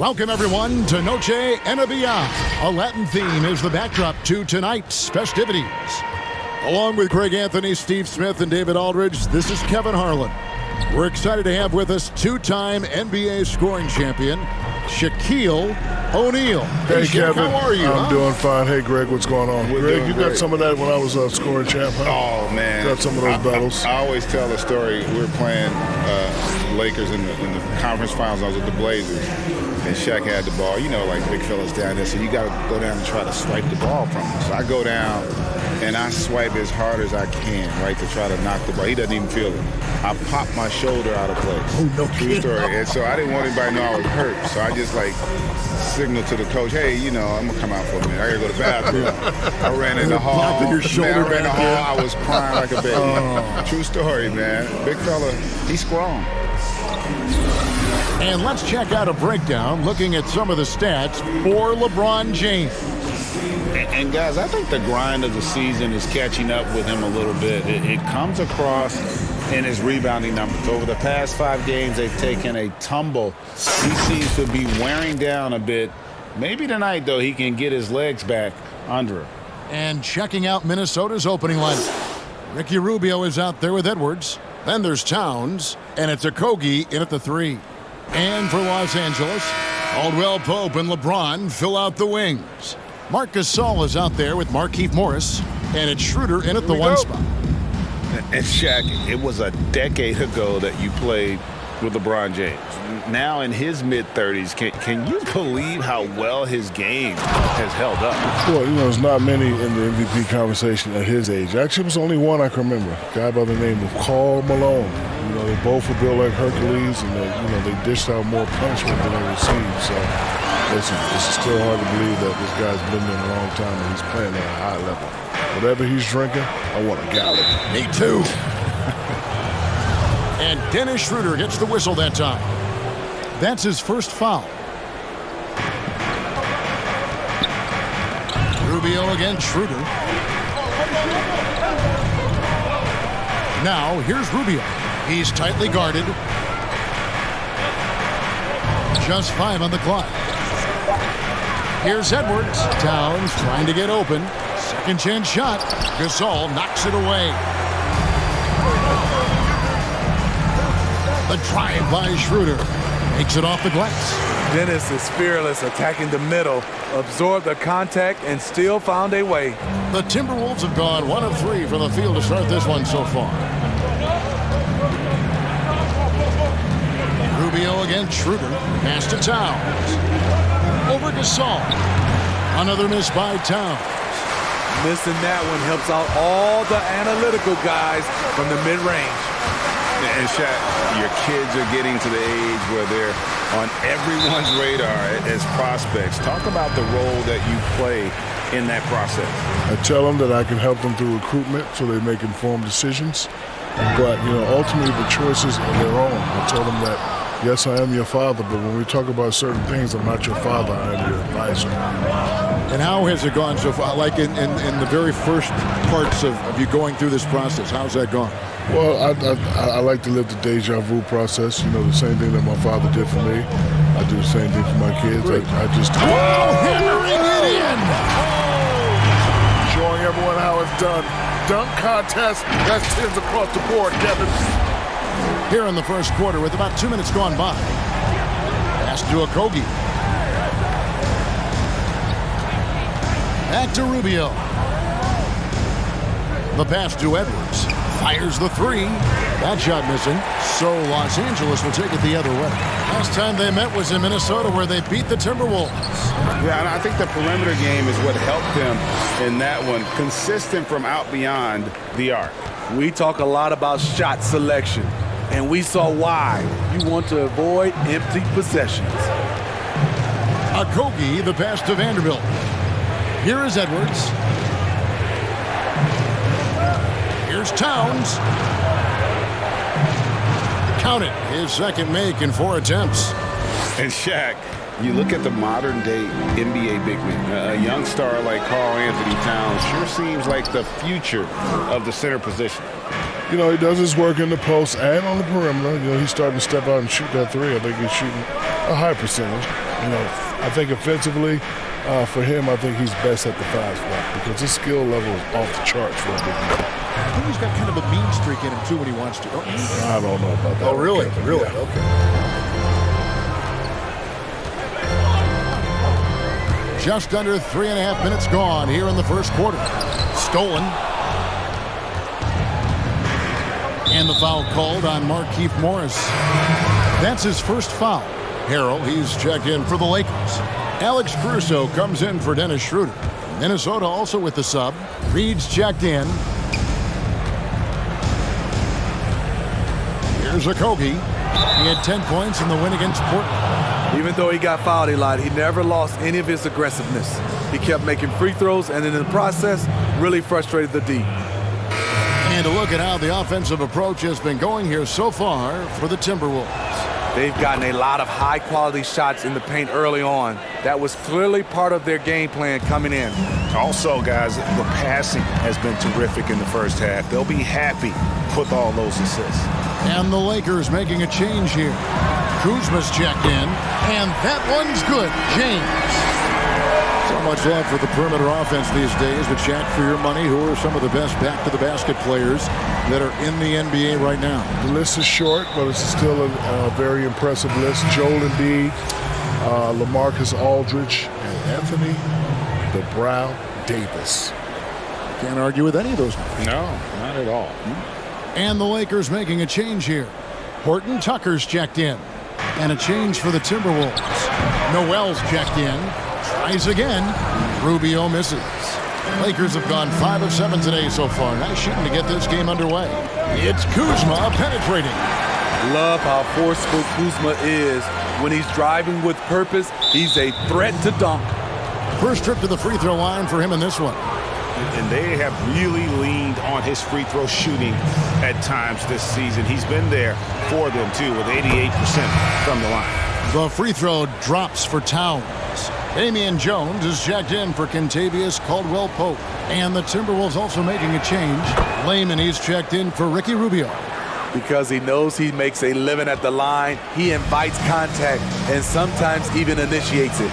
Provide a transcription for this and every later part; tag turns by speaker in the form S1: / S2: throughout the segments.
S1: Welcome, everyone, to Noche and Beyond. A Latin theme is the backdrop to tonight's festivities. Along with Craig Anthony, Steve Smith, and David Aldridge, this is Kevin Harlan. We're excited to have with us two-time NBA scoring champion, Shaquille O'Neal.
S2: Hey, Kevin.
S1: How are you?
S2: I'm doing fine. Hey, Greg, what's going on?
S3: We're
S2: Greg, you
S3: great.
S2: got some of that when I was scoring champ, huh?
S3: Oh, man.
S2: Got some of those battles.
S3: I always tell the story. We were playing Lakers in the conference finals. I was with the Blazers, and Shaq had the ball. You know, like big fellas down there, so you got to go down and try to swipe the ball from him. So I go down, and I swipe as hard as I can, right, to try to knock the ball. He doesn't even feel it. I pop my shoulder out of place.
S1: Oh, no
S3: True
S1: kidding.
S3: story. And so I didn't want anybody to know I was hurt. So I just, like, signaled to the coach, hey, you know, I'm going to come out for a minute. I got to go to the bathroom. I ran in the hall.
S1: Popping your shoulder
S3: Man, I ran in the
S1: back
S3: hall. I was crying like a baby.
S1: Oh.
S3: True story, man. Big fella, he's strong.
S1: And let's check out a breakdown looking at some of the stats for LeBron James.
S3: And guys, I think the grind of the season is catching up with him a little bit. It comes across in his rebounding numbers. Over the past 5 games, they've taken a tumble. He seems to be wearing down a bit. Maybe tonight, though, he can get his legs back under him.
S1: And checking out Minnesota's opening lineup. Ricky Rubio is out there with Edwards. Then there's Towns, and it's Okogie in at the 3. And for Los Angeles, Caldwell Pope and LeBron fill out the wings. Marc Gasol is out there with Markieff Morris, and it's Schroeder in at the 1 spot.
S3: And Shaq, it was a decade ago that you played with LeBron James. Now in his mid-30s, can you believe how well his game has held up?
S2: Well, you know, there's not many in the MVP conversation at his age. Actually, it was only one I can remember. A guy by the name of Karl Malone. You know, they both were built like Hercules, and they dished out more punishment than they received. So, listen, it's still hard to believe that this guy's been there a long time and he's playing at a high level. Whatever he's drinking, I want a gallon.
S1: Me too. And Dennis Schroeder gets the whistle that time. That's his first foul. Rubio against Schroeder. Now, here's Rubio. He's tightly guarded. Just 5 on the clock. Here's Edwards. Towns trying to get open. Second chance shot. Gasol knocks it away. The drive by Schroeder makes it off the glass.
S4: Dennis is fearless, attacking the middle, absorbed the contact, and still found a way.
S1: The Timberwolves have gone 1 of 3 from the field to start this one so far. Rubio against Schroeder. Pass to Towns. Over Gasol. Another miss by Towns.
S4: Missing that one helps out all the analytical guys from the mid-range.
S3: And Shaq, your kids are getting to the age where they're on everyone's radar as prospects. Talk about the role that you play in that process.
S2: I tell them that I can help them through recruitment so they make informed decisions. But, you know, ultimately the choices are their own. I tell them that, yes, I am your father, but when we talk about certain things, I'm not your father, I am your advisor.
S1: And how has it gone so far? Like in the very first parts of you going through this process, how's that gone?
S2: Well, I like to live the deja vu process. You know, the same thing that my father did for me. I do the same thing for my kids. I just...
S1: Hammering it in!
S2: Showing everyone how it's done. Dunk contest. That's 10s across the board, Kevin.
S1: Here in the first quarter with about 2 minutes gone by. Pass to Okogie. Back to Rubio. The pass to Edwards. Fires the 3. That shot missing. So Los Angeles will take it the other way. Last time they met was in Minnesota where they beat the Timberwolves.
S3: Yeah, and I think the perimeter game is what helped him in that one. Consistent from out beyond the arc.
S4: We talk a lot about shot selection, and we saw why. You want to avoid empty possessions.
S1: Okogie, the pass to Vanderbilt. Here is Edwards. Here's Towns. Count it. His second make in 4 attempts.
S3: And Shaq, you look at the modern-day NBA big man. A young star like Karl Anthony Towns sure seems like the future of the center position.
S2: You know, he does his work in the post and on the perimeter. You know, he's starting to step out and shoot that 3. I think he's shooting a high percentage. I think offensively, for him, I think he's best at the 5 spot because his skill level is off the charts for a big man.
S1: I think he's got kind of a mean streak in him, too, when he wants to, don't you?
S2: I don't know about that.
S1: Oh, really?
S2: Okay,
S1: Really?
S2: Yeah.
S1: Okay. Just under 3.5 minutes gone here in the first quarter. Stolen. And the foul called on Markieff Morris. That's his first foul. Harrell, he's checked in for the Lakers. Alex Caruso comes in for Dennis Schroeder. Minnesota also with the sub. Reed's checked in. Here's Okogie. He had 10 points in the win against Portland.
S4: Even though he got fouled a lot, he never lost any of his aggressiveness. He kept making free throws, and in the process, really frustrated the D.
S1: And a look at how the offensive approach has been going here so far for the Timberwolves.
S4: They've gotten a lot of high-quality shots in the paint early on. That was clearly part of their game plan coming in.
S3: Also, guys, the passing has been terrific in the first half. They'll be happy with all those assists.
S1: And the Lakers making a change here. Kuzma's checked in, and that one's good. James. So much love for the perimeter offense these days, but Shaq, for your money, who are some of the best back-to-the-basket players that are in the NBA right now?
S2: The list is short, but it's still a very impressive list. Joel Embiid, LaMarcus Aldridge, and Anthony the Brow Davis.
S1: Can't argue with any of those.
S3: No, not at all.
S1: And the Lakers making a change here. Horton Tucker's checked in. And a change for the Timberwolves. Noel's checked in. Tries again. Rubio misses. Lakers have gone 5 of 7 today so far. Nice shooting to get this game underway. It's Kuzma penetrating.
S4: Love how forceful Kuzma is. When he's driving with purpose, he's a threat to dunk.
S1: First trip to the free throw line for him in this one.
S3: And they have really leaned on his free throw shooting at times this season. He's been there for them, too, with 88% from the line.
S1: The free throw drops for Towns. Damian Jones is checked in for Kentavious Caldwell-Pope. And the Timberwolves also making a change. Layman, he's checked in for Ricky Rubio.
S4: Because he knows he makes a living at the line, he invites contact and sometimes even initiates it.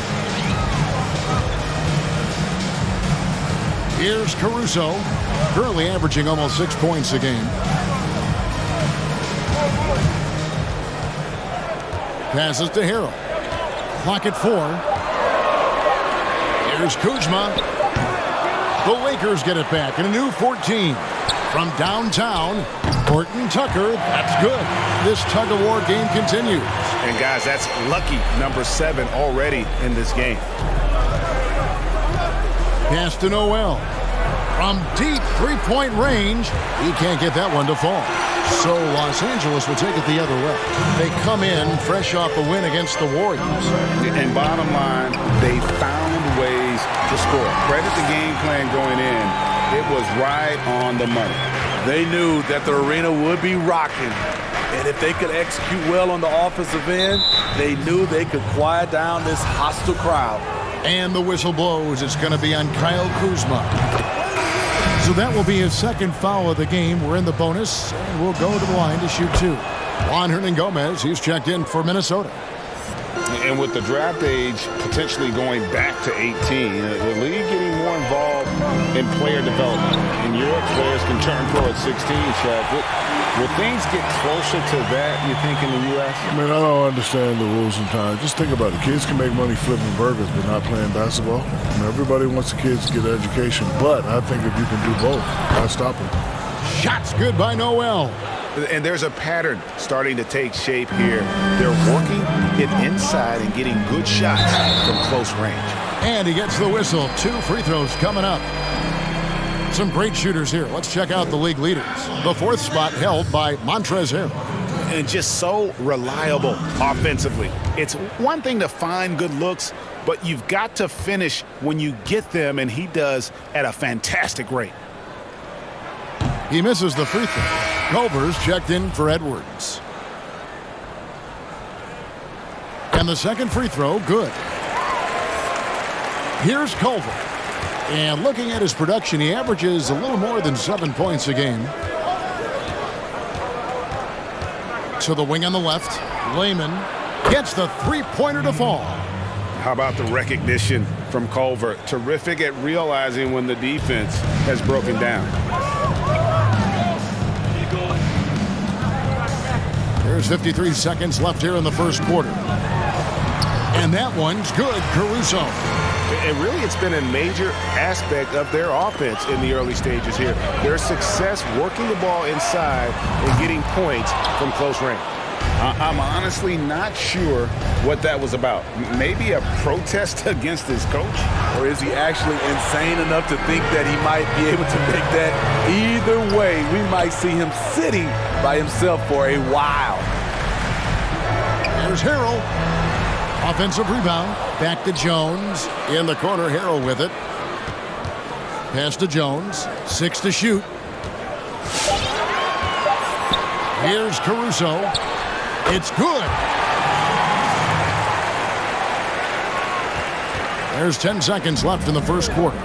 S1: Here's Caruso, currently averaging almost 6 points a game. Passes to Harrell. Clock at 4. Here's Kuzma. The Lakers get it back in a new 14. From downtown, Horton Tucker, that's good. This tug-of-war game continues.
S3: And, guys, that's lucky number 7 already in this game.
S1: Pass to Noel. From deep three-point range, he can't get that one to fall. So Los Angeles will take it the other way. They come in fresh off a win against the Warriors.
S3: And bottom line, they found ways to score. Credit the game plan going in. It was right on the money.
S4: They knew that the arena would be rocking. And if they could execute well on the offensive end, they knew they could quiet down this hostile crowd.
S1: And the whistle blows. It's going to be on Kyle Kuzma. So that will be his second foul of the game. We're in the bonus, and we'll go to the line to shoot 2. Juan Hernangomez, he's checked in for Minnesota.
S3: And with the draft age potentially going back to 18, the league getting more involved in player development. In Europe, players can turn pro at 16, Shaq. Will things get closer to that, you think, in the U.S.?
S2: I mean, I don't understand the rules sometimes. Just think about it. Kids can make money flipping burgers but not playing basketball. I mean, everybody wants the kids to get an education, but I think if you can do both, why stop them?
S1: Shots good by Noel.
S3: And there's a pattern starting to take shape here. They're working it inside and getting good shots from close range.
S1: And he gets the whistle. 2 free throws coming up. Some great shooters here. Let's check out the league leaders. The 4th spot held by Montrezl Harrell.
S3: And just so reliable offensively. It's one thing to find good looks, but you've got to finish when you get them, and he does at a fantastic rate.
S1: He misses the free throw. Culver's checked in for Edwards. And the second free throw, good. Here's Culver. And looking at his production, he averages a little more than 7 points a game. To the wing on the left. Layman gets the three-pointer to fall.
S3: How about the recognition from Culver? Terrific at realizing when the defense has broken down.
S1: There's 53 seconds left here in the first quarter. And that one's good, Caruso.
S5: And really, it's been a major aspect of their offense in the early stages here. Their success working the ball inside and getting points from close range.
S3: I'm honestly not sure what that was about. Maybe a protest against his coach?
S4: Or is he actually insane enough to think that he might be able to make that? Either way, we might see him sitting by himself for a while.
S1: There's Harrell. Offensive rebound. Back to Jones. In the corner, Harrell with it. Pass to Jones. 6 to shoot. Here's Caruso. It's good. There's 10 seconds left in the first quarter.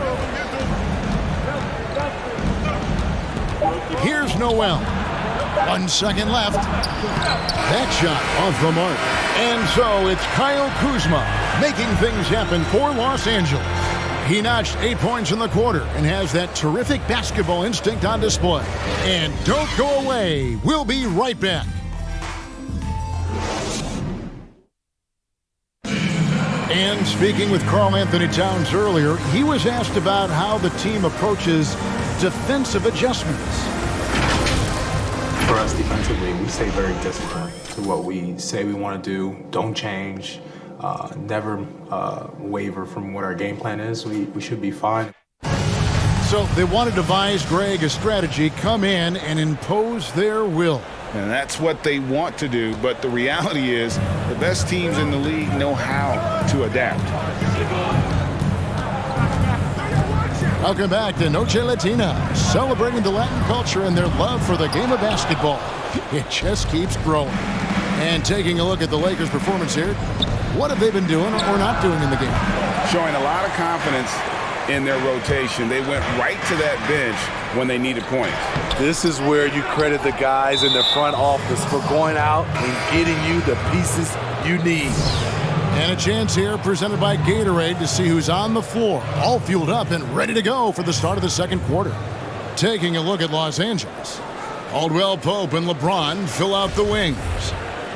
S1: Here's Noel. 1 second left. That shot off the mark. And so it's Kyle Kuzma making things happen for Los Angeles. He notched 8 points in the quarter and has that terrific basketball instinct on display. And don't go away. We'll be right back. And speaking with Karl Anthony Towns earlier, he was asked about how the team approaches defensive adjustments.
S6: For us defensively, we stay very disciplined to what we say we want to do. Don't change, never waver from what our game plan is. We should be fine.
S1: So they want to devise, Greg, a strategy, come in and impose their will.
S3: And that's what they want to do, but the reality is the best teams in the league know how to adapt.
S1: Welcome back to Noche Latina, celebrating the Latin culture and their love for the game of basketball. It just keeps growing. And taking a look at the Lakers' performance here, what have they been doing or not doing in the game?
S3: Showing a lot of confidence in their rotation. They went right to that bench when they needed points.
S4: This is where you credit the guys in the front office for going out and getting you the pieces you need.
S1: And a chance here presented by Gatorade to see who's on the floor, all fueled up and ready to go for the start of the second quarter. Taking a look at Los Angeles. Caldwell Pope and LeBron fill out the wings.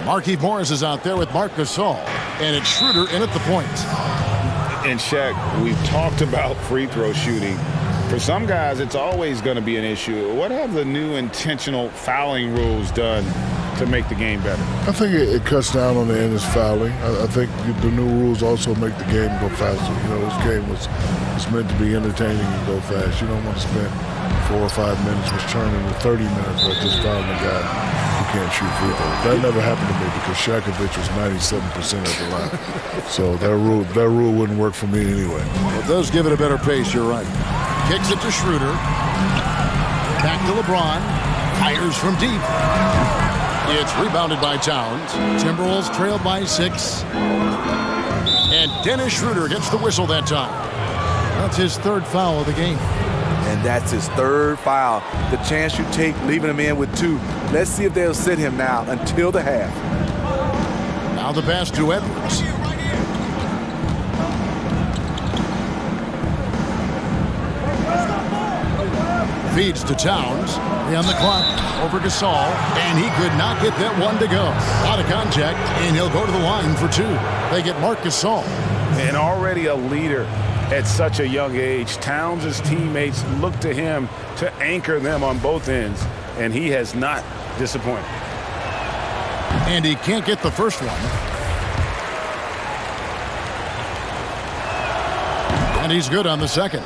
S1: Markieff Morris is out there with Marc Gasol, and it's Schroeder in at the point.
S3: And Shaq, we've talked about free throw shooting. For some guys, it's always going to be an issue. What have the new intentional fouling rules done to make the game better?
S2: I think it cuts down on the endless fouling. I think the new rules also make the game go faster. You know, this game was meant to be entertaining and go fast. You don't want to spend 4 or 5 minutes, which turned into 30 minutes by just fouling a guy who can't shoot free throws. That never happened to me because Shakovic was 97% at the line. So that rule wouldn't work for me anyway.
S1: It does give it a better pace, you're right. Kicks it to Schroeder. Back to LeBron. Fires from deep. It's rebounded by Towns. Timberwolves trailed by 6. And Dennis Schroeder gets the whistle that time. That's his 3rd foul of the game.
S4: And that's his 3rd foul. The chance you take leaving him in with 2. Let's see if they'll sit him now until the half.
S1: Now the pass to Edwards. Feeds to Towns. On the clock. Over Gasol. And he could not get that one to go. Out of contact. And he'll go to the line for 2. They get Marc Gasol.
S3: And already a leader at such a young age. Towns' teammates look to him to anchor them on both ends. And he has not disappointed.
S1: And he can't get the first one. And he's good on the second.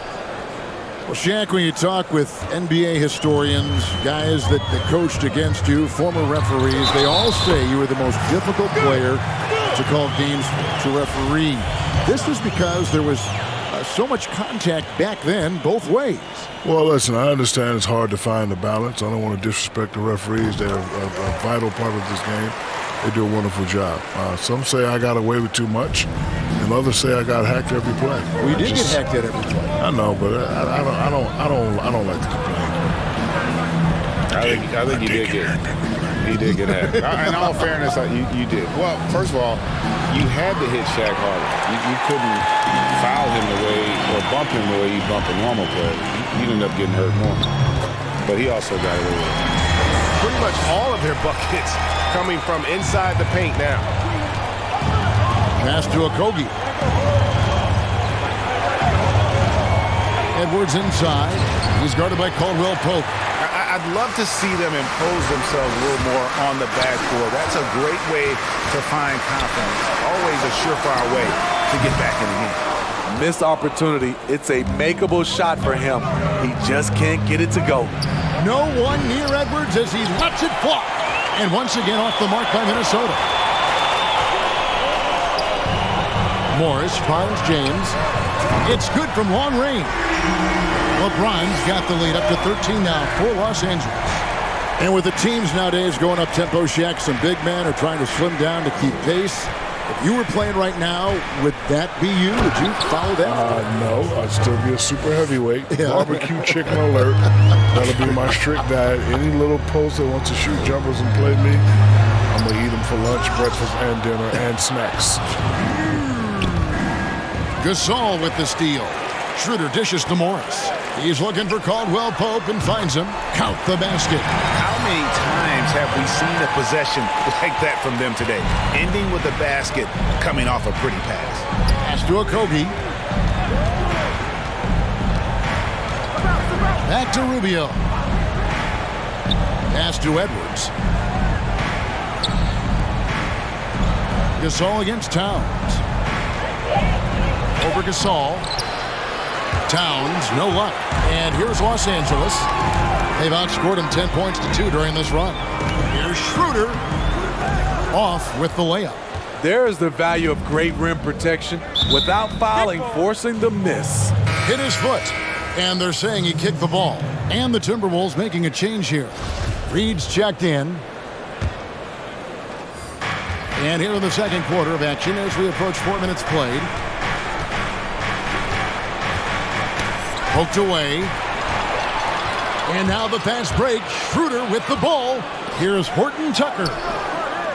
S1: Well, Shaq, when you talk with NBA historians, guys that coached against you, former referees, they all say you were the most difficult player to call games to referee. This is because there was so much contact back then both ways.
S2: Well, listen, I understand it's hard to find the balance. I don't want to disrespect the referees. They're a vital part of this game. They do a wonderful job. Some say I got away with too much, and others say I got hacked every play.
S1: We did get hacked at every play.
S2: I know, but I don't like to complain.
S3: I think you He did get hacked. In all fairness, you did. Well, first of all, you had to hit Shaq harder. You couldn't foul him the way or bump him the way you bump a normal player. You'd end up getting hurt more. But he also got away with it.
S5: Pretty much all of their buckets coming from inside the paint now.
S1: Pass to Okogie. Edwards inside. He's guarded by Caldwell Pope.
S3: I'd love to see them impose themselves a little more on the backboard. That's a great way to find confidence. Always a surefire way to get back in the game.
S4: Missed opportunity. It's a makeable shot for him. He just can't get it to go.
S1: No one near Edwards as he lets it fly. And once again off the mark by Minnesota. Morris finds James. It's good from long range. LeBron's got the lead up to 13 now for Los Angeles. And with the teams nowadays going up tempo, Shaq, some big men are trying to slim down to keep pace. If you were playing right now, would that be you? Would you follow that?
S2: No, I'd still be a super heavyweight. Yeah. Barbecue chicken alert. That'll be my strict diet. Any little post that wants to shoot jumpers and play me, I'm going to eat them for lunch, breakfast, and dinner, and snacks.
S1: Gasol with the steal. Schroeder dishes to Morris. He's looking for Caldwell Pope and finds him. Count the basket.
S3: How many times have we seen a possession like that from them today? Ending with a basket, coming off a pretty pass.
S1: Pass to Okogie. Back to Rubio. Pass to Edwards. Gasol against Towns. Over Gasol. Towns, no luck. And here's Los Angeles. They've outscored him 10 points to 2 during this run. Here's Schroeder off with the layup.
S4: There is the value of great rim protection without fouling, forcing the miss.
S1: Hit his foot, and they're saying he kicked the ball. And the Timberwolves making a change here. Reed's checked in. And here in the second quarter of action as we approach 4 minutes played. Poked away. And now the fast break. Schroeder with the ball. Here's Horton Tucker.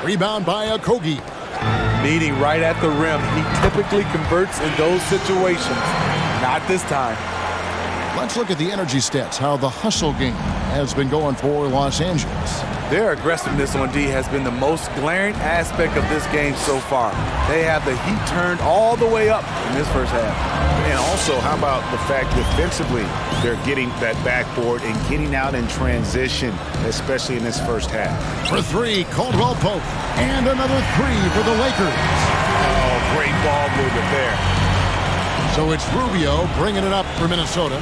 S1: Rebound by Okogie.
S4: Meeting right at the rim. He typically converts in those situations. Not this time.
S1: Let's look at the energy stats, how the hustle game has been going for Los Angeles.
S4: Their aggressiveness on D has been the most glaring aspect of this game so far. They have the heat turned all the way up in this first half.
S3: And also, how about the fact defensively, they're getting that backboard and getting out in transition, especially in this first half.
S1: For three, Caldwell Pope. And another three for the Lakers.
S3: Oh, great ball movement there.
S1: So it's Rubio bringing it up for Minnesota.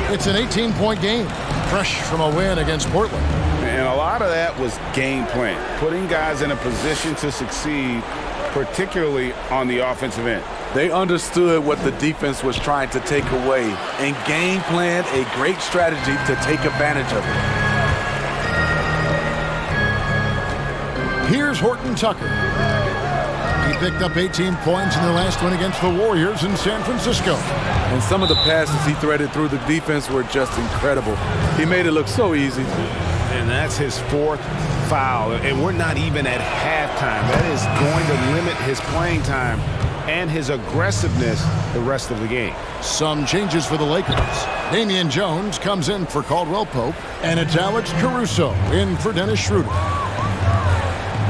S1: It's an 18-point game, fresh from a win against Portland.
S3: And a lot of that was game plan, putting guys in a position to succeed, particularly on the offensive end.
S4: They understood what the defense was trying to take away and game planned a great strategy to take advantage of
S1: it. Here's Horton Tucker. He picked up 18 points in their last win against the Warriors in San Francisco.
S4: And some of the passes he threaded through the defense were just incredible. He made it look so easy.
S3: And that's his fourth foul. And we're not even at halftime. That is going to limit his playing time and his aggressiveness the rest of the game.
S1: Some changes for the Lakers. Damian Jones comes in for Caldwell Pope, and it's Alex Caruso in for Dennis Schroeder.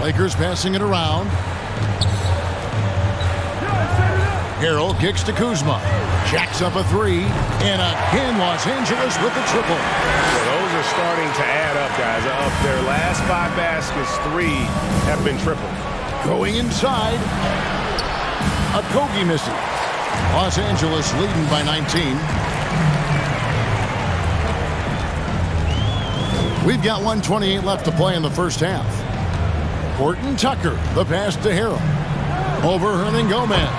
S1: Lakers passing it around. Harrell kicks to Kuzma. Jacks up a three, and again Los Angeles with the triple.
S3: So those are starting to add up, guys. Of their last 5 baskets, 3 have been triple.
S1: Going inside. Okogie misses. Los Angeles leading by 19. We've got 1:28 left to play in the first half. Horton Tucker, the pass to Harrell. Over Hernangomez.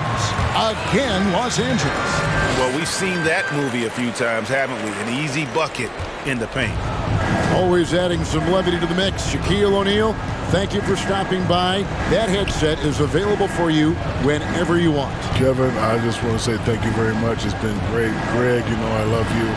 S1: Again, Los Angeles.
S3: Well, we've seen that movie a few times, haven't we? An easy bucket in the paint.
S1: Always adding some levity to the mix. Shaquille O'Neal, thank you for stopping by. That headset is available for you whenever you want.
S2: Kevin, I just want to say thank you very much. It's been great. Greg, you know I love you.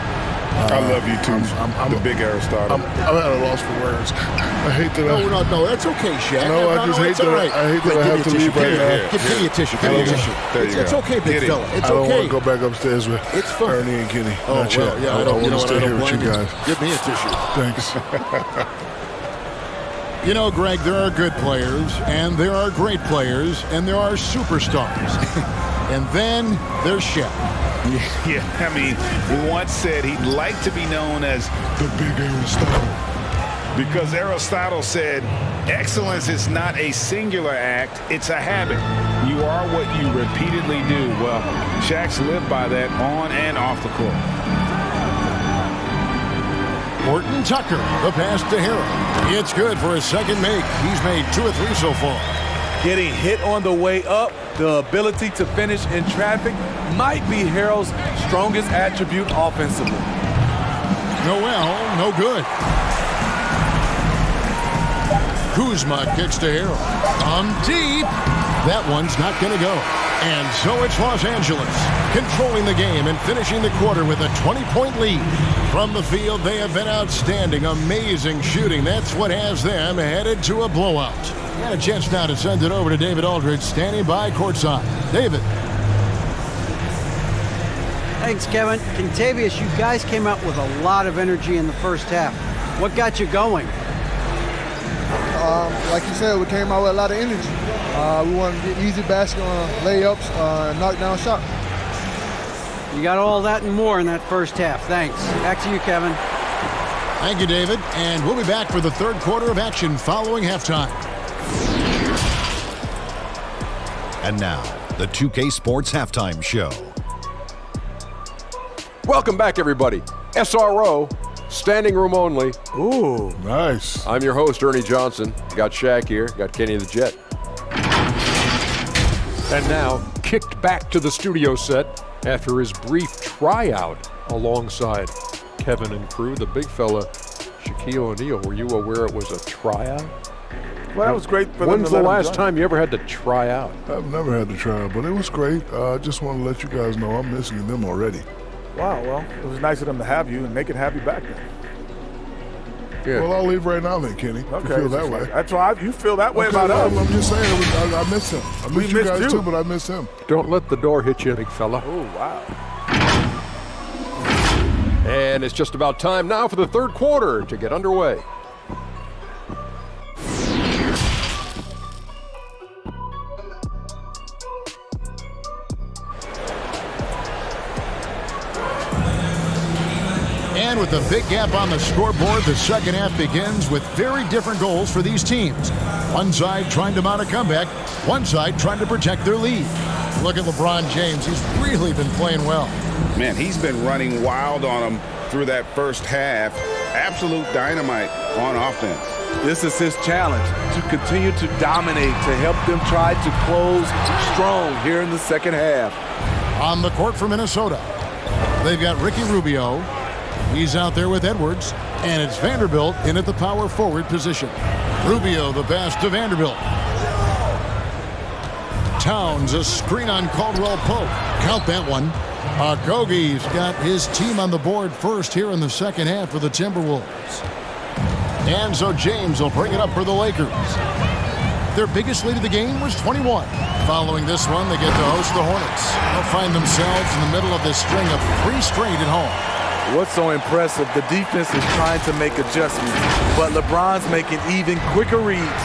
S3: I love you too. I'm the big Aristotle.
S2: I'm at a loss for words. I hate that.
S1: No, that's okay, Shaq.
S2: No, I just hate that.
S1: Right.
S2: I hate that I have to leave right now.
S1: Give me a tissue. Give me a tissue. It's okay, big fella. It's
S2: I don't
S1: okay.
S2: want to go back upstairs with
S1: It's fun.
S2: Ernie and Kenny.
S1: Oh,
S2: Not yet.
S1: yeah,
S2: I want to stay here with you guys.
S1: Give me a tissue.
S2: Thanks.
S1: You know, Greg, there are good players, and there are great players, and there are superstars. And then there's Shaq.
S3: Yeah, I mean, he once said he'd like to be known as the big Aristotle. Because Aristotle said, excellence is not a singular act, it's a habit. You are what you repeatedly do. Well, Shaq's lived by that on and off the court.
S1: Horton Tucker, the pass to Harrell. It's good for his second make. He's made 2 or 3 so far.
S4: Getting hit on the way up, the ability to finish in traffic might be Harrell's strongest attribute offensively.
S1: Noel, no good. Kuzma kicks to Harrell. Deep. That one's not going to go. And so it's Los Angeles controlling the game and finishing the quarter with a 20-point lead. From the field, they have been outstanding. Amazing shooting. That's what has them headed to a blowout. Got a chance now to send it over to David Aldridge, standing by courtside. David.
S7: Thanks, Kevin. Contavious, you guys came out with a lot of energy in the first half. What got you going?
S8: Like you said, we came out with a lot of energy. We wanted to get easy basket layups and knock down shots.
S7: You got all that and more in that first half. Thanks. Back to you, Kevin.
S1: Thank you, David. And we'll be back for the third quarter of action following halftime.
S9: And now, the 2K Sports Halftime Show.
S10: Welcome back, everybody. SRO, standing room only.
S2: Ooh, nice.
S10: I'm your host, Ernie Johnson. Got Shaq here, got Kenny the Jet. And now, kicked back to the studio set after his brief tryout alongside Kevin and crew, the big fella, Shaquille O'Neal. Were you aware it was a tryout?
S11: Well, that was great for them.
S10: When's the last time you ever had to try out?
S2: I've never had to try out, but it was great. I just want to let you guys know I'm missing them already.
S11: Wow, well, it was nice of them to have you, and they could have you back then.
S10: Yeah.
S2: Well, I'll leave right now then, Kenny.
S11: Okay.
S2: You feel that way.
S11: That's why you feel that way
S2: Okay,
S11: about us.
S2: I'm just saying, I miss him. I miss you guys too, but I miss him.
S10: Don't let the door hit you, big fella.
S11: Oh, wow.
S10: And it's just about time now for the third quarter to get underway.
S1: And with a big gap on the scoreboard, the second half begins with very different goals for these teams. One side trying to mount a comeback, one side trying to protect their lead. Look at LeBron James. He's really been playing well.
S3: Man, he's been running wild on them through that first half. Absolute dynamite on offense.
S4: This is his challenge, to continue to dominate, to help them try to close strong here in the second half.
S1: On the court for Minnesota, they've got Ricky Rubio. He's out there with Edwards, and it's Vanderbilt in at the power forward position. Rubio, the pass to Vanderbilt. Towns, a screen on Caldwell Pope. Count that one. Okogie's got his team on the board first here in the second half for the Timberwolves. And so James will bring it up for the Lakers. Their biggest lead of the game was 21. Following this one, they get to host the Hornets. They'll find themselves in the middle of this string of 3 straight at home.
S4: What's so impressive, the defense is trying to make adjustments, but LeBron's making even quicker reads.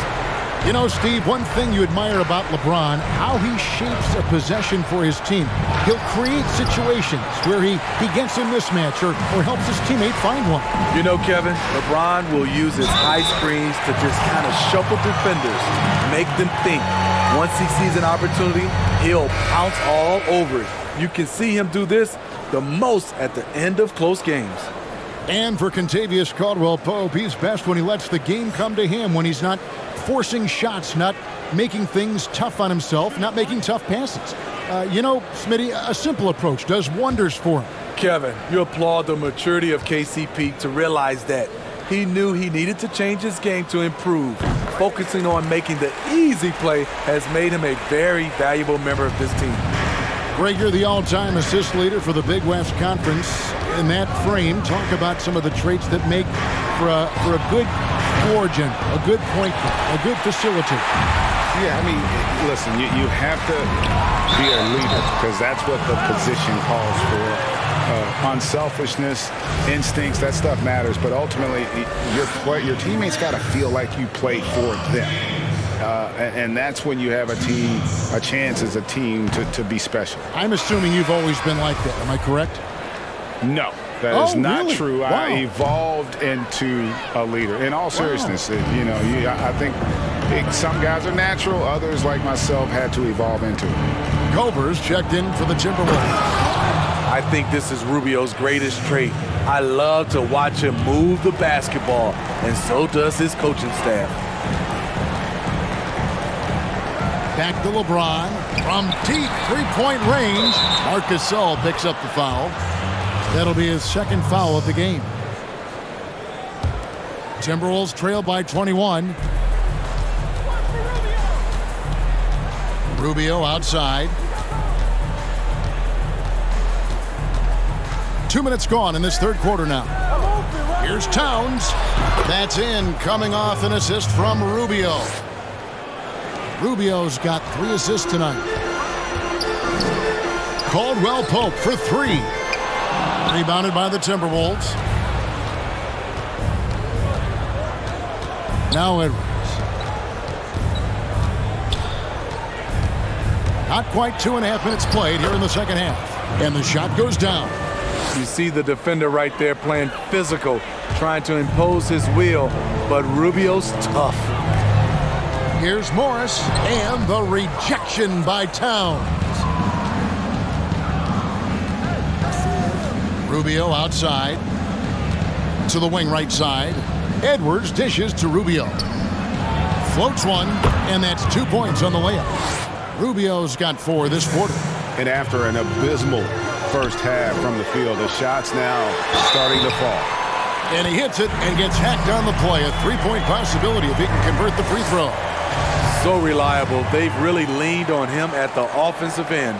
S1: You know, Steve, one thing you admire about LeBron, how he shapes a possession for his team. He'll create situations where he gets a mismatch or helps his teammate find one.
S4: You know, Kevin, LeBron will use his high screens to just kind of shuffle defenders, make them think. Once he sees an opportunity, he'll pounce all over it. You can see him do this the most at the end of close games.
S1: And for Contavious Caldwell-Pope, he's best when he lets the game come to him, when he's not forcing shots, not making things tough on himself, not making tough passes. You know, Smitty, a simple approach does wonders for him.
S4: Kevin, you applaud the maturity of KCP to realize that. He knew he needed to change his game to improve. Focusing on making the easy play has made him a very valuable member of this team.
S1: Greg, you're the all-time assist leader for the Big West Conference. In that frame, talk about some of the traits that make for a good floor general, a good point guard, a good facilitator.
S3: Yeah, I mean, listen, you have to be a leader because that's what the position calls for. Unselfishness, instincts, that stuff matters. But ultimately, your teammates got to feel like you play for them. And that's when you have a chance as a team to be special.
S1: I'm assuming you've always been like that. Am I correct?
S3: No, that is not
S1: really?
S3: true.
S1: Wow.
S3: I evolved into a leader. In all seriousness, I think some guys are natural. Others, like myself, had to evolve into it.
S1: Culver's checked in for the Timberwolves.
S4: I think this is Rubio's greatest trait. I love to watch him move the basketball, and so does his coaching staff.
S1: Back to LeBron from deep three-point range. Marcus Gasol picks up the foul. That'll be his second foul of the game. Timberwolves trail by 21. Rubio outside. 2 minutes gone in this third quarter now. Here's Towns. That's in, coming off an assist from Rubio. Rubio's got 3 assists tonight. Caldwell Pope for 3. Rebounded by the Timberwolves. Now Edwards. Not quite 2.5 minutes played here in the second half. And the shot goes down.
S4: You see the defender right there playing physical, trying to impose his will, but Rubio's tough.
S1: Here's Morris, and the rejection by Towns. Rubio outside to the wing right side. Edwards dishes to Rubio. Floats one, and that's 2 points on the layup. Rubio's got 4 this quarter.
S5: And after an abysmal first half from the field, the shot's now starting to fall.
S1: And he hits it and gets hacked on the play. A 3-point possibility if he can convert the free throw.
S4: So reliable. They've really leaned on him at the offensive end.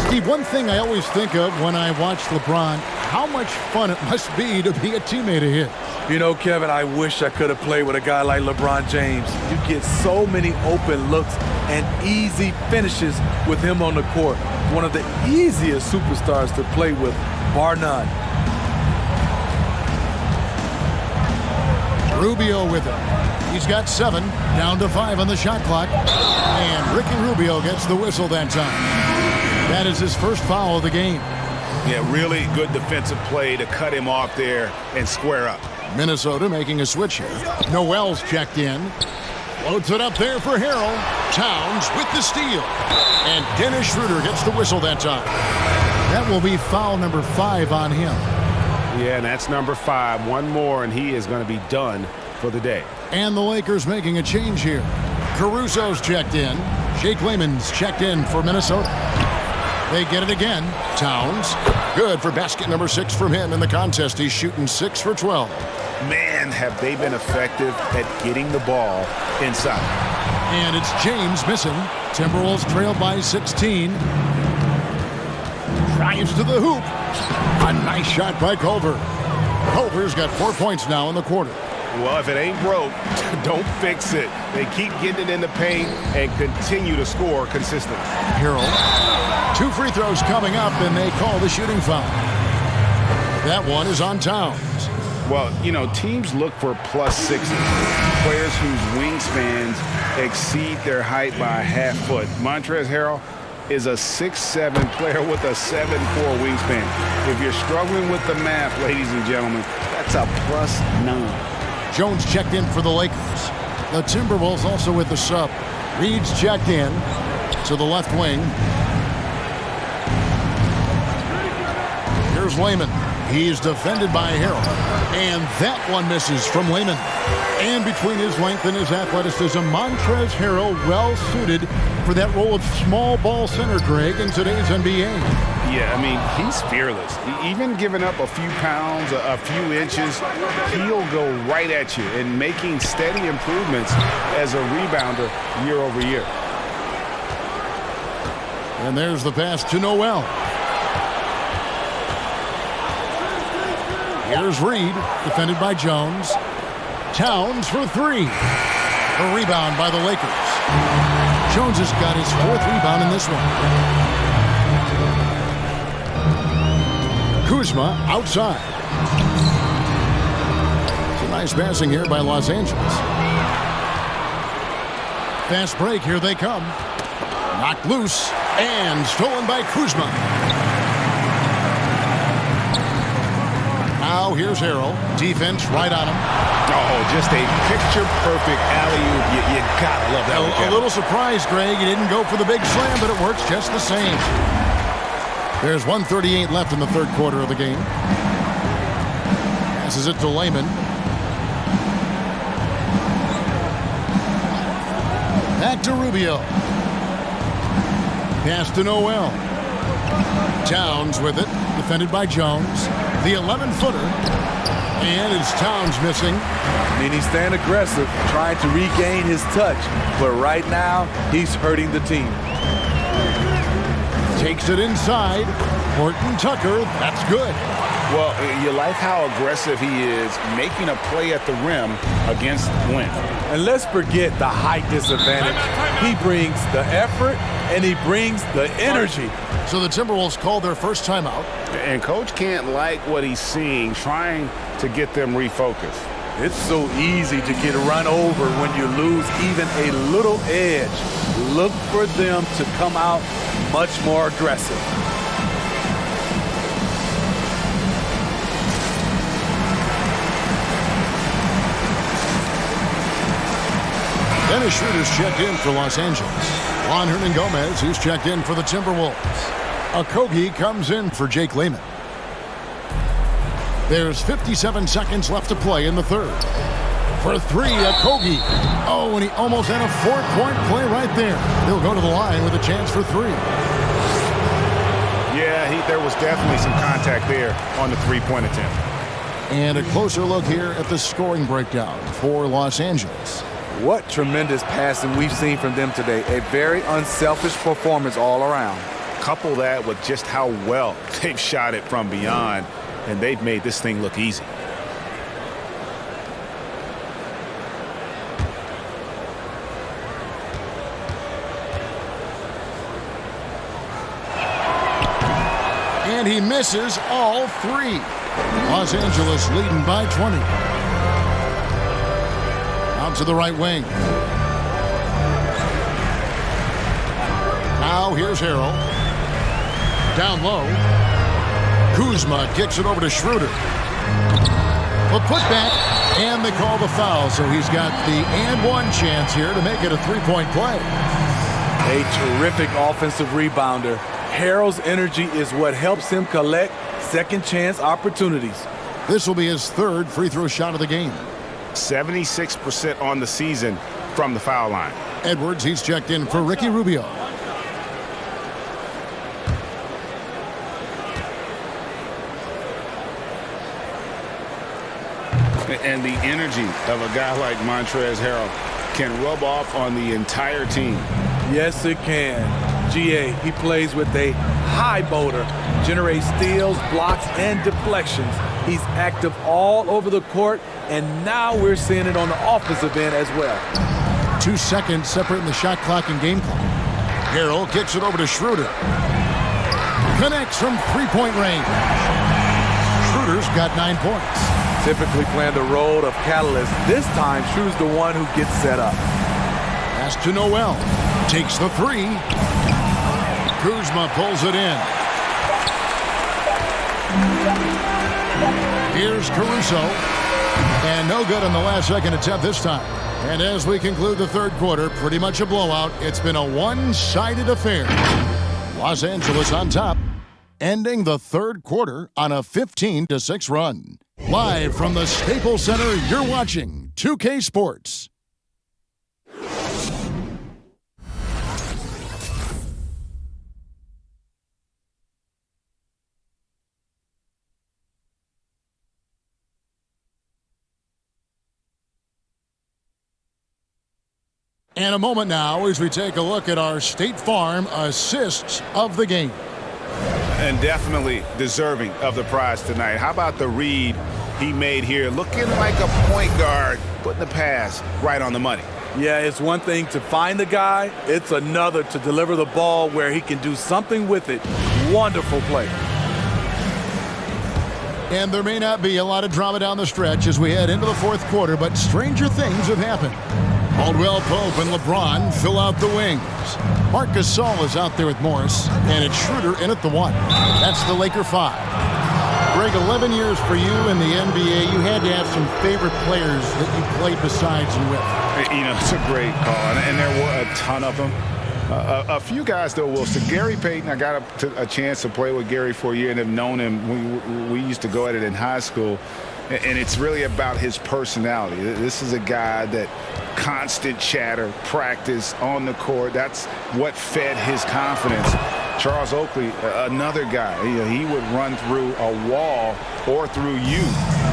S1: Steve, one thing I always think of when I watch LeBron, how much fun it must be to be a teammate of his.
S4: You know, Kevin, I wish I could have played with a guy like LeBron James. You get so many open looks and easy finishes with him on the court. One of the easiest superstars to play with, bar none.
S1: Rubio with it. He's got 7, down to 5 on the shot clock. And Ricky Rubio gets the whistle that time. That is his first foul of the game.
S5: Yeah, really good defensive play to cut him off there and square up.
S1: Minnesota making a switch here. Noel's checked in. Floats it up there for Harrell. Towns with the steal. And Dennis Schroeder gets the whistle that time. That will be foul number 5 on him.
S5: Yeah, and that's number 5. One more, and he is going to be done for the day.
S1: And the Lakers making a change here. Caruso's checked in. Jake Layman's checked in for Minnesota. They get it again. Towns. Good for basket number 6 from him in the contest. He's shooting 6 for 12.
S5: Man, have they been effective at getting the ball inside.
S1: And it's James missing. Timberwolves trail by 16. Drives to the hoop. A nice shot by Culver. Culver's got 4 points now in the quarter.
S5: Well, if it ain't broke, don't fix it. They keep getting it in the paint and continue to score consistently.
S1: Harrell. 2 free throws coming up, and they call the shooting foul. That one is on Towns.
S5: Well, you know, teams look for +6s, players whose wingspans exceed their height by a half foot. Montrezl Harrell is a 6'7" player with a 7'4" wingspan. If you're struggling with the math, ladies and gentlemen, that's a +9.
S1: Jones checked in for the Lakers. The Timberwolves also with the sub. Reed's checked in to the left wing. Here's Layman. He's defended by Harrell. And that one misses from Layman. And between his length and his athleticism, Montrezl Harrell well suited for that role of small ball center, Greg, in today's NBA.
S5: Yeah, I mean, he's fearless. Even giving up a few pounds, a few inches, he'll go right at you and making steady improvements as a rebounder year over year.
S1: And there's the pass to Noel. Here's Reed, defended by Jones. Towns for three. A rebound by the Lakers. Jones has got his fourth rebound in this one. Kuzma outside. Some nice passing here by Los Angeles. Fast break, here they come. Knocked loose and stolen by Kuzma. Now here's Harrell. Defense right on him.
S5: Oh, just a picture-perfect alley-oop. You gotta love that one.
S1: A little surprised, Greg. He didn't go for the big slam, but it works just the same. There's 1:38 left in the third quarter of the game. Passes it to Layman. Back to Rubio. Pass to Noel. Towns with it, defended by Jones. The 11-footer. And it's Towns missing.
S4: I mean, he's staying aggressive, trying to regain his touch. But right now, he's hurting the team.
S1: Takes it inside. Horton Tucker, that's good.
S5: Well, you like how aggressive he is making a play at the rim against Wynn.
S4: And let's forget the height disadvantage. He brings the effort and he brings the energy.
S1: So the Timberwolves called their first timeout.
S5: And Coach can't like what he's seeing, trying to get them refocused.
S4: It's so easy to get run over when you lose even a little edge. Look for them to come out much more aggressive.
S1: Dennis Schroeder's checked in for Los Angeles. Juan Hernan-Gomez, who's checked in for the Timberwolves. Okogie comes in for Jake Layman. There's 57 seconds left to play in the third. For three, Okogie. Oh, and he almost had a four-point play right there. He'll go to the line with a chance for three.
S5: Yeah, there was definitely some contact there on the three-point attempt.
S1: And a closer look here at the scoring breakdown for Los Angeles.
S4: What tremendous passing we've seen from them today. A very unselfish performance all around.
S5: Couple that with just how well they've shot it from beyond, and they've made this thing look easy.
S1: And he misses all three. Los Angeles leading by 20. Out to the right wing. Now here's Harrell. Down low. Kuzma kicks it over to Schroeder. A putback, and they call the foul, so he's got the and-one chance here to make it a three-point play.
S4: A terrific offensive rebounder. Harrell's energy is what helps him collect second-chance opportunities.
S1: This will be his third free throw shot of the game.
S5: 76% on the season from the foul line.
S1: Edwards, he's checked in for Ricky Rubio.
S5: And the energy of a guy like Montrezl Harrell can rub off on the entire team.
S4: Yes, it can. GA, he plays with a high motor, generates steals, blocks, and deflections. He's active all over the court, and now we're seeing it on the offensive end as well.
S1: 2 seconds separating the shot clock and game clock. Harrell kicks it over to Schroeder. Connects from three-point range. Schroeder's got 9 points.
S4: Typically playing the role of catalyst. This time, Schroeder's the one who gets set up.
S1: Pass to Noel. Takes the three. Kuzma pulls it in. Here's Caruso. And no good on the last second attempt this time. And as we conclude the third quarter, pretty much a blowout. It's been a one-sided affair. Los Angeles on top, ending the third quarter on a 15-6 run. Live from the Staples Center, you're watching 2K Sports. And a moment now as we take a look at our State Farm assists of the game.
S5: And definitely deserving of the prize tonight. How about the read he made here? Looking like a point guard, putting the pass right on the money.
S4: Yeah, it's one thing to find the guy. It's another to deliver the ball where he can do something with it. Wonderful play.
S1: And there may not be a lot of drama down the stretch as we head into the fourth quarter, but stranger things have happened. Caldwell Pope and LeBron fill out the wings. Marc Gasol is out there with Morris, and it's Schroeder in at the 1. That's the Laker 5. Greg, 11 years for you in the NBA. You had to have some favorite players that you played besides and with.
S5: You know, it's a great call, and there were a ton of them. A few guys, though, Wilson. Gary Payton, I got a chance to play with Gary for a year and have known him. We used to go at it in high school, and it's really about his personality. This is a guy that constant chatter, practice on the court. That's what fed his confidence. Charles Oakley, another guy, he would run through a wall or through you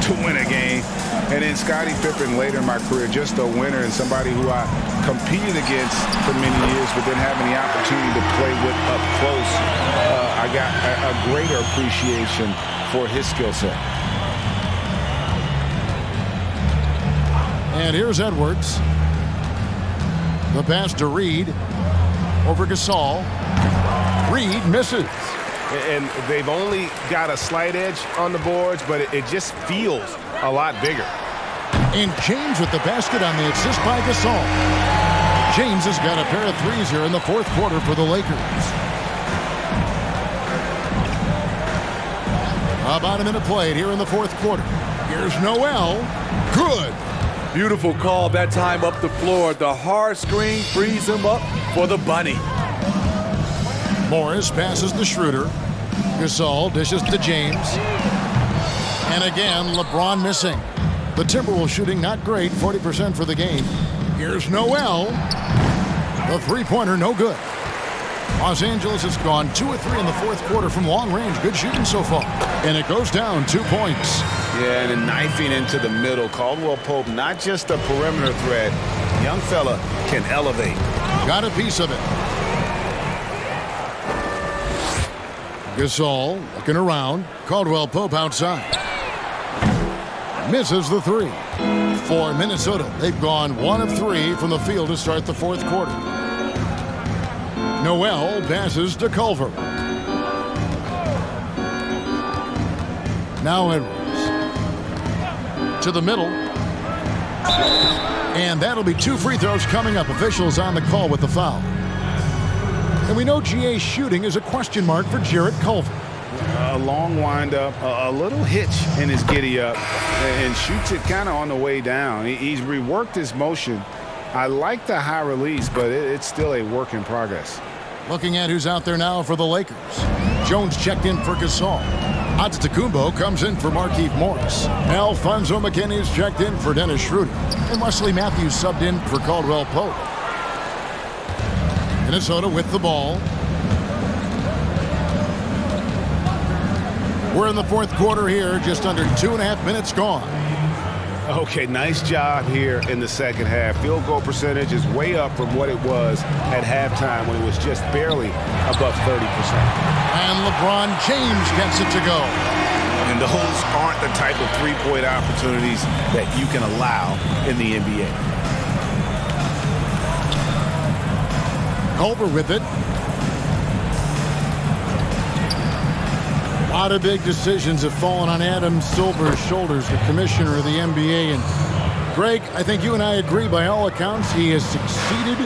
S5: to win a game. And then Scottie Pippen later in my career, just a winner and somebody who I competed against for many years, but then having the opportunity to play with up close, I got a greater appreciation for his skill set.
S1: And here's Edwards. The pass to Reed over Gasol. Reed misses.
S5: And they've only got a slight edge on the boards, but it just feels a lot bigger.
S1: And James with the basket on the assist by Gasol. James has got a pair of threes here in the fourth quarter for the Lakers. About a minute played here in the fourth quarter. Here's Noel. Good.
S4: Beautiful call that time up the floor. The hard screen frees him up for the bunny.
S1: Morris passes to Schroeder. Gasol dishes to James. And again, LeBron missing. The Timberwolves shooting not great, 40% for the game. Here's Noel. The three-pointer, no good. Los Angeles has gone 2 of 3 in the fourth quarter from long range. Good shooting so far. And it goes down 2 points.
S5: Yeah, and then knifing into the middle. Caldwell Pope, not just a perimeter threat. Young fella can elevate.
S1: Got a piece of it. Gasol looking around. Caldwell Pope outside. Misses the 3. For Minnesota, they've gone 1 of 3 from the field to start the fourth quarter. Noel passes to Culver. Now Edwards. To the middle. And that'll be 2 free throws coming up. Officials on the call with the foul. And we know GA's shooting is a question mark for Jarrett Culver.
S5: A long windup, a little hitch in his giddy up, and shoots it kind of on the way down. He's reworked his motion. I like the high release, but it's still a work in progress.
S1: Looking at who's out there now for the Lakers. Jones checked in for Gasol. Antetokounmpo comes in for Markieff Morris. Alfonso McKinney's checked in for Dennis Schroeder. And Wesley Matthews subbed in for Caldwell Pope. Minnesota with the ball. We're in the fourth quarter here, just under 2.5 minutes gone.
S5: Okay, nice job here in the second half. Field goal percentage is way up from what it was at halftime when it was just barely above 30%.
S1: And LeBron James gets it to go.
S5: And those aren't the type of three-point opportunities that you can allow in the NBA.
S1: Culver with it. A lot of big decisions have fallen on Adam Silver's shoulders, the commissioner of the NBA. And Greg, I think you and I agree by all accounts he has succeeded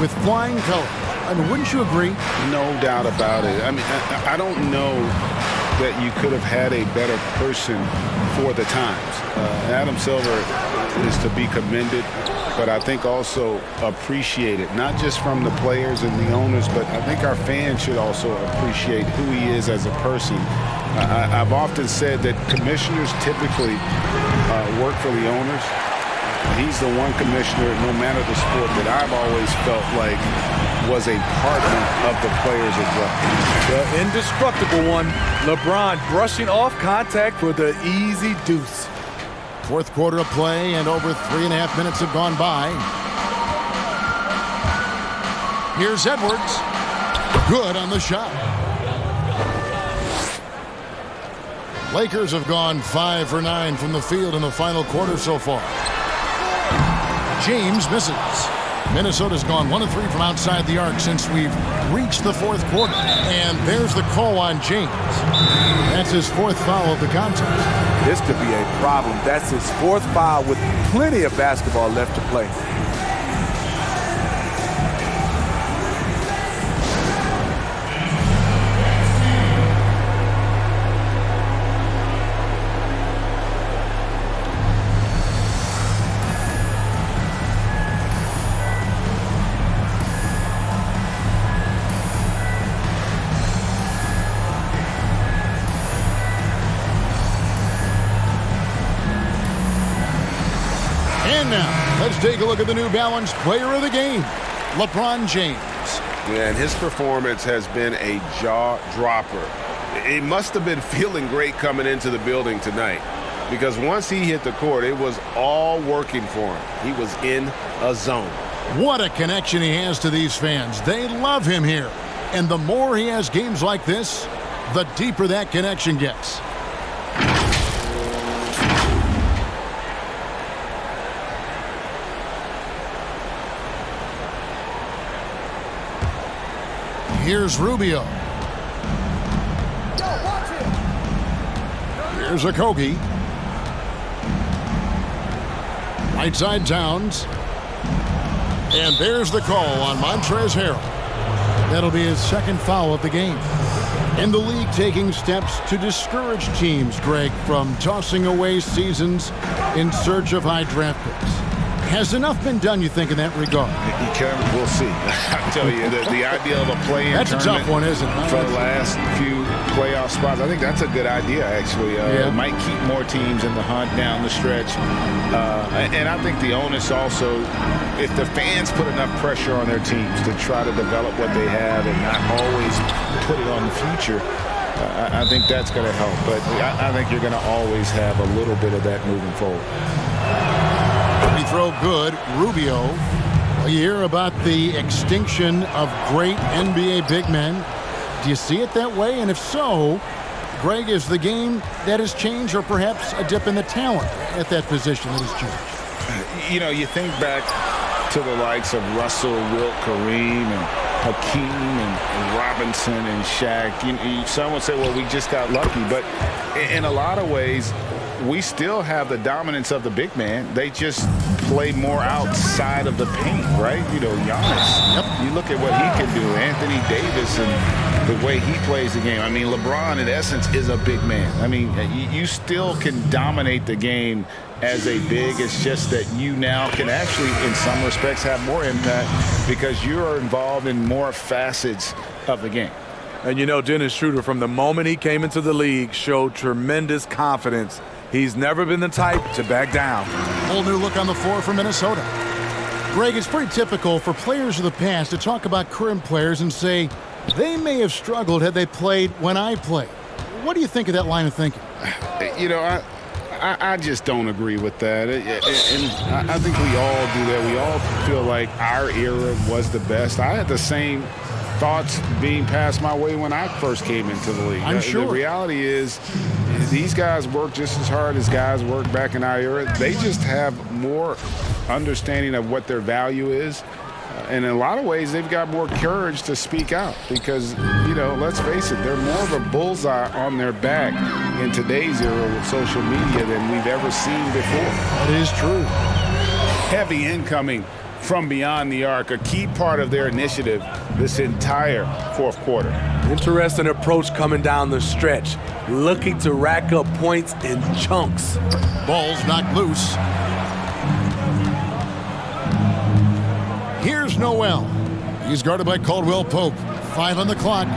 S1: with flying colors. I mean, wouldn't you agree?
S5: No doubt about it. I mean, I don't know that you could have had a better person for the times. Adam Silver is to be commended, but I think also appreciated, not just from the players and the owners, but I think our fans should also appreciate who he is as a person. I've often said that commissioners typically work for the owners. He's the one commissioner, no matter the sport, that I've always felt like was a partner of the players as well.
S4: The indestructible one, LeBron brushing off contact for the easy deuce.
S1: Fourth quarter of play, and over 3.5 minutes have gone by. Here's Edwards. Good on the shot. Lakers have gone 5 for 9 from the field in the final quarter so far. James misses. Minnesota's gone 1 of 3 from outside the arc since we've reached the fourth quarter. And there's the call on James. That's his 4th foul of the contest.
S4: This could be a problem. That's his 4th foul with plenty of basketball left to play.
S1: And now, let's take a look at the New Balance player of the game, LeBron James.
S12: Yeah, and his performance has been a jaw dropper. He must have been feeling great coming into the building tonight, because once he hit the court, it was all working for him. He was in a zone.
S1: What a connection he has to these fans. They love him here. And the more he has games like this, the deeper that connection gets. Here's Rubio. Here's Okogie. Right side Towns. And there's the call on Montrezl Harrell. That'll be his 2nd foul of the game. And the league taking steps to discourage teams, Greg, from tossing away seasons in search of high draft picks. Has enough been done, you think, in that regard?
S3: We'll see. I tell you, the idea of a play-in
S1: That's a tough one, isn't it?
S3: For the last few playoff spots, I think that's a good idea, actually. It might keep more teams in the hunt down the stretch. And I think the onus also, if the fans put enough pressure on their teams to try to develop what they have and not always put it on the future, I think that's going to help. But I think you're going to always have a little bit of that moving forward.
S1: He throw good. Rubio. You hear about the extinction of great NBA big men. Do you see it that way? And if so, Greg, is the game that has changed, or perhaps a dip in the talent at that position that has changed?
S3: You know, you think back to the likes of Russell, Wilt, Kareem, and Hakeem, and Robinson, and Shaq. Some would say, well, we just got lucky. But in a lot of ways, we still have the dominance of the big man. They just play more outside of the paint, right? You know, Giannis. Yep. You look at what he can do. Anthony Davis and the way he plays the game. I mean, LeBron, in essence, is a big man. I mean, you still can dominate the game as a big. It's just that you now can actually, in some respects, have more impact because you are involved in more facets of the game.
S4: And you know, Dennis Schroeder, from the moment he came into the league, showed tremendous confidence. He's never been the type to back down.
S1: Whole new look on the floor for Minnesota. Greg, it's pretty typical for players of the past to talk about current players and say they may have struggled had they played when I played. What do you think of that line of thinking?
S3: You know, I just don't agree with that. And I think we all do that. We all feel like our era was the best. I had the same thoughts being passed my way when I first came into the league.
S1: I'm sure.
S3: The reality is these guys work just as hard as guys worked back in our era. They just have more understanding of what their value is. And in a lot of ways, they've got more courage to speak out because, you know, let's face it, they're more of a bullseye on their back in today's era with social media than we've ever seen before.
S1: That is true.
S3: Heavy incoming from beyond the arc, a key part of their initiative this entire fourth quarter.
S4: Interesting approach coming down the stretch, looking to rack up points in chunks.
S1: Ball's knocked loose. Here's Noel. He's guarded by Caldwell Pope. 5 on the clock.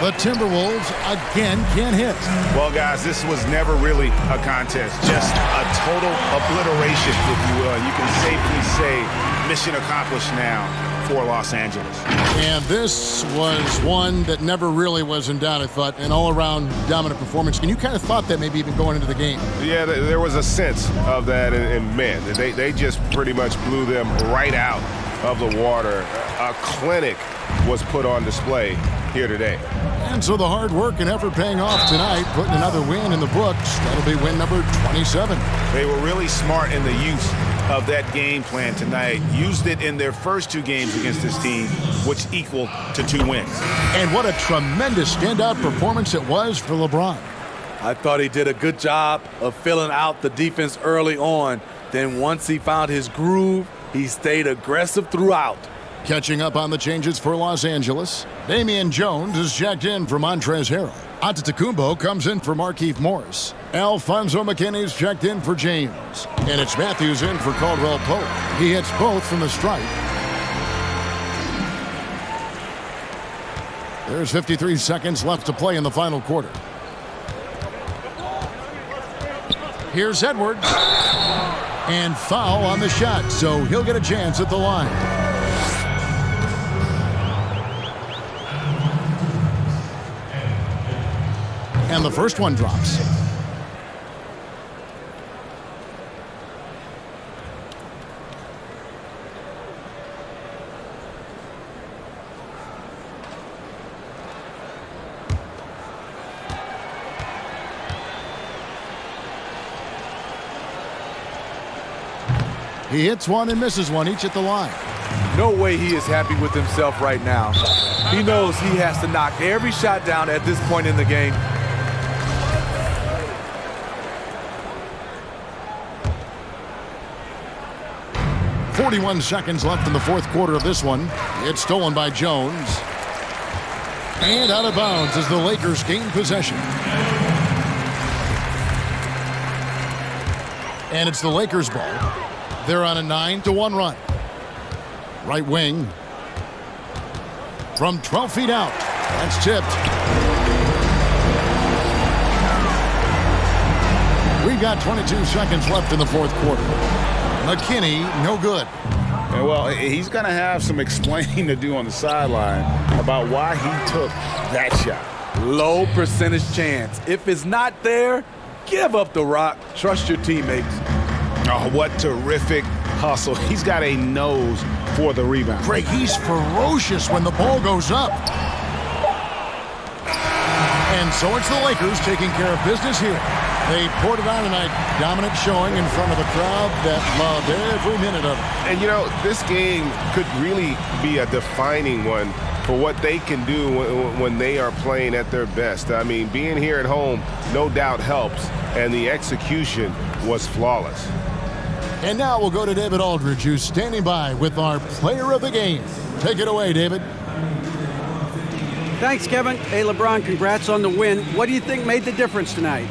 S1: The Timberwolves again can't hit.
S3: Well, guys, this was never really a contest. Just a total obliteration, if you will. You can safely say mission accomplished now for Los Angeles.
S1: And this was one that never really was in doubt, I thought. An all-around dominant performance. And you kind of thought that maybe even going into the game.
S12: Yeah, there was a sense of that, and man, they just pretty much blew them right out of the water. A clinic was put on display here today.
S1: And so the hard work and effort paying off tonight, putting another win in the books. That'll be win number 27.
S5: They were really smart in the use of that game plan tonight. Used it in their first 2 games against this team, which equaled to 2 wins.
S1: And what a tremendous standout performance it was for LeBron.
S4: I thought he did a good job of filling out the defense early on. Then once he found his groove, he stayed aggressive throughout.
S1: Catching up on the changes for Los Angeles, Damian Jones is checked in for Montrezl Harrell. Antetokounmpo comes in for Markieff Morris. Alfonso McKinney's checked in for James. And it's Matthews in for Caldwell Pope. He hits both from the stripe. There's 53 seconds left to play in the final quarter. Here's Edwards. And foul on the shot, so he'll get a chance at the line. And the first one drops. He hits one and misses one, each at the line.
S4: No way he is happy with himself right now. He knows he has to knock every shot down at this point in the game.
S1: .41 seconds left in the fourth quarter of this one. It's stolen by Jones. And out of bounds as the Lakers gain possession. And it's the Lakers' ball. They're on a 9-1 run. Right wing. From 12 feet out. That's tipped. We've got 22 seconds left in the fourth quarter. McKinney, no good.
S5: And well, he's going to have some explaining to do on the sideline about why he took that shot.
S4: Low percentage chance. If it's not there, give up the rock. Trust your teammates.
S5: Oh, what terrific hustle. He's got a nose for the rebound.
S1: Greg, he's ferocious when the ball goes up. And so it's the Lakers taking care of business here. They poured it on tonight. Dominant showing in front of a crowd that loved every minute of it.
S12: And, you know, this game could really be a defining one for what they can do when they are playing at their best. I mean, being here at home no doubt helps, and the execution was flawless.
S1: And now we'll go to David Aldridge, who's standing by with our player of the game. Take it away, David.
S7: Thanks, Kevin. Hey, LeBron, congrats on the win. What do you think made the difference tonight?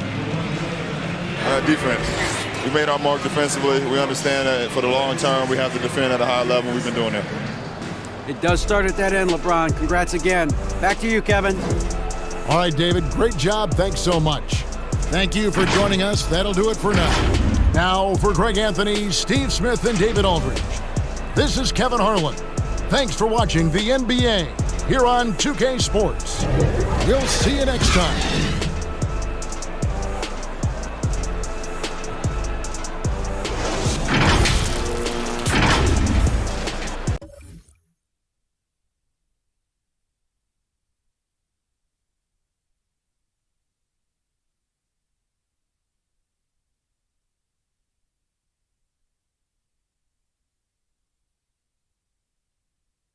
S13: Defense. We made our mark defensively. We understand that for the long term, we have to defend at a high level. We've been doing that.
S7: It does start at that end, LeBron. Congrats again. Back to you, Kevin.
S1: All right, David, great job. Thanks so much. Thank you for joining us. That'll do it for now. Now, for Greg Anthony, Steve Smith, and David Aldridge, this is Kevin Harlan. Thanks for watching the NBA here on 2K Sports. We'll see you next time.